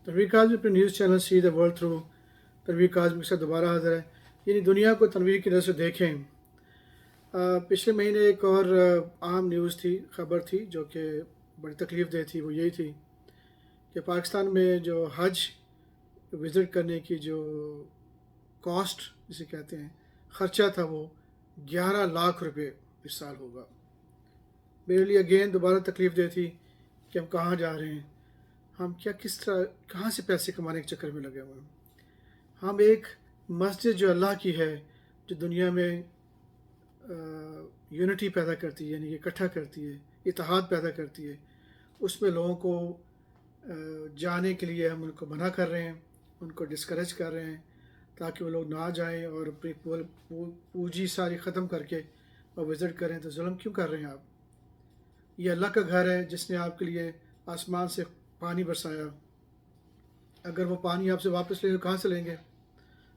तनवीर काज़मी अपने news channel see the world through Tanveer Kazmi के साथ दोबारा हाज़िर है। यानी दुनिया को तनवीर की नज़र से देखें। पिछले महीने एक और अहम न्यूज़ थी, ख़बर थी जो कि बड़ी तकलीफ़ दे थी। वो यही थी कि पाकिस्तान में जो हज विज़िट करने की जो कॉस्ट जिसे कहते हैं, ख़र्चा था, वो 11 लाख रुपए इस साल होगा। मेरे लिए अगेन दोबारा तकलीफ़ दे थी कि हम कहाँ जा रहे हैं, हम क्या किस तरह कहाँ से पैसे कमाने के चक्कर में लगे हुए हैं। हम एक मस्जिद जो अल्लाह की है, जो दुनिया में यूनिटी पैदा करती है, यानी कि इकट्ठा करती है, इत्तेहाद पैदा करती है, उसमें लोगों को जाने के लिए हम उनको मना कर रहे हैं, उनको डिस्करेज कर रहे हैं ताकि वो लोग ना जाएं और अपनी पूंजी सारी ख़त्म करके और विज़िट करें। तो जुल्म क्यों कर रहे हैं आप? ये अल्लाह का घर है जिसने आपके लिए आसमान से पानी बरसाया। अगर वो पानी आपसे वापस ले कहाँ से लेंगे?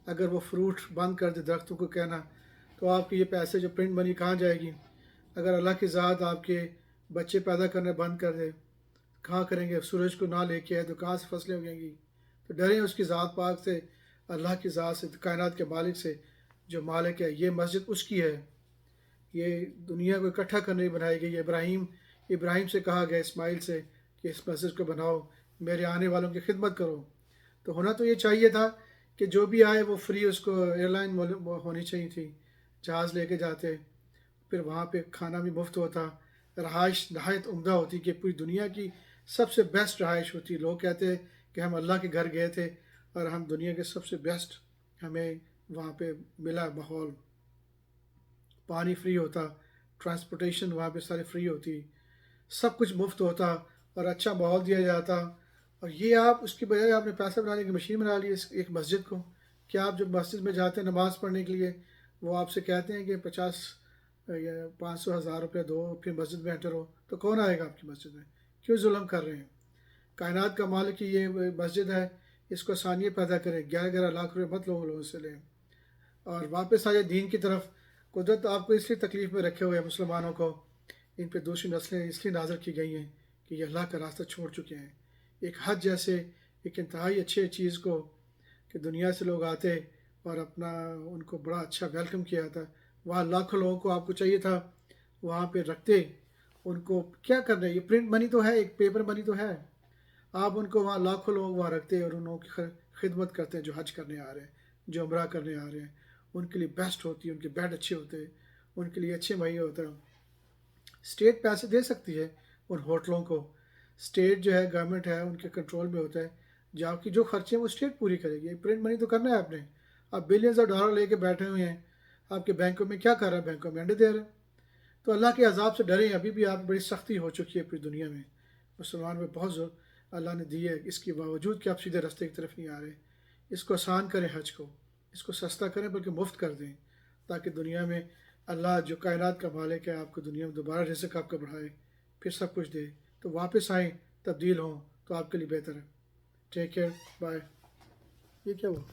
अगर वो फ्रूट बंद कर दे दरख्तों को कहना, तो आपके ये पैसे जो प्रिंट मनी कहाँ जाएगी? अगर अल्लाह की ज़ात आपके बच्चे पैदा करना बंद कर दे, कहाँ करेंगे? सूरज को ना लेके आए तो कहाँ से फसलें उगेंगी? तो डरें उसकी ज़ात पाक से, अल्लाह की ज़ात से, कायनात के मालिक से जो मालिक है। ये मस्जिद उसकी है, ये दुनिया को इकट्ठा करने बनाई गई है। इब्राहिम से कहा गया, इस्माइल से, कि इस मस्जिद को बनाओ, मेरे आने वालों की खिदमत करो। तो होना तो ये चाहिए था कि जो भी आए वो फ्री, उसको एयरलाइन होनी चाहिए थी, जहाज़ लेके जाते, फिर वहाँ पे खाना भी मुफ्त होता, रहाइश नहायत उम्दा होती कि पूरी दुनिया की सबसे बेस्ट रहाइश होती। लोग कहते हैं कि हम अल्लाह के घर गए थे और हम दुनिया के सबसे बेस्ट हमें वहाँ पे मिला माहौल। पानी फ्री होता, ट्रांसपोर्टेशन वहाँ पे सारी फ्री होती, सब कुछ मुफ्त होता और अच्छा माहौल दिया जाता। और ये आप उसकी बजाय आपने पैसा बनाने की मशीन बना ली इस एक मस्जिद को। क्या आप जब मस्जिद में जाते हैं नमाज़ पढ़ने के लिए, वो आपसे कहते हैं कि 50 या 500 हज़ार रुपये दो फिर मस्जिद में एंटर हो, तो कौन आएगा आपकी मस्जिद में? क्यों जुल्म कर रहे हैं? कायनात का मालिक की ये मस्जिद है, इसको आसानियाँ पैदा करें। 11-11 लाख रुपये मत लोगों से लें और वापस आ जाए दीन की तरफ। कुदरत आपको इसलिए तकलीफ़ में रखे हुए हैं मुसलमानों को, इन पे दूसरी नस्लें इसलिए नाज़र की गई हैं कि ये अल्लाह का रास्ता छोड़ चुके हैं। एक हज जैसे एक इंतहाई अच्छी चीज़ को कि दुनिया से लोग आते और अपना उनको बड़ा अच्छा वेलकम किया था, वहाँ लाखों लोगों को आपको चाहिए था वहाँ पे रखते। उनको क्या करना है? ये प्रिंट मनी तो है, एक पेपर मनी तो है। आप उनको वहाँ लाखों लोग वहाँ रखते और उन लोगों की खिदमत करते हैं जो हज करने आ रहे हैं, जो उम्रा करने आ रहे हैं। उनके लिए बेस्ट होती है, उनके बेड अच्छे होते हैं, उनके लिए अच्छे मुहैया होता है। स्टेट पैसे दे सकती है उन होटलों को। स्टेट जो है, गवर्नमेंट है, उनके कंट्रोल में होता है। जबकि जो खर्चे हैं वो स्टेट पूरी करेगी। प्रिंट मनी तो करना है आपने। आप बिलियंस ऑफ डॉलर लेके बैठे हुए हैं, आपके बैंकों में क्या कर रहा है? बैंकों में अंडे दे रहे हैं। तो अल्लाह के अजाब से डरें। अभी भी आप बड़ी सख्ती हो चुकी है पूरी दुनिया में, मुसलमान में बहुत जोर अल्लाह ने दी है, इसके बावजूद कि आप सीधे रास्ते की तरफ नहीं आ रहे। इसको आसान करें, हज को इसको सस्ता करें, बल्कि मुफ्त कर दें, ताकि दुनिया में अल्लाह जो कायनात का मालिक है आपको दुनिया में दोबारा रिज़्क़ आपका बढ़ाए, फिर सब कुछ दे। तो वापस आएँ, तब्दील हों, तो आपके लिए बेहतर है। Take care, bye. ये क्या हुआ?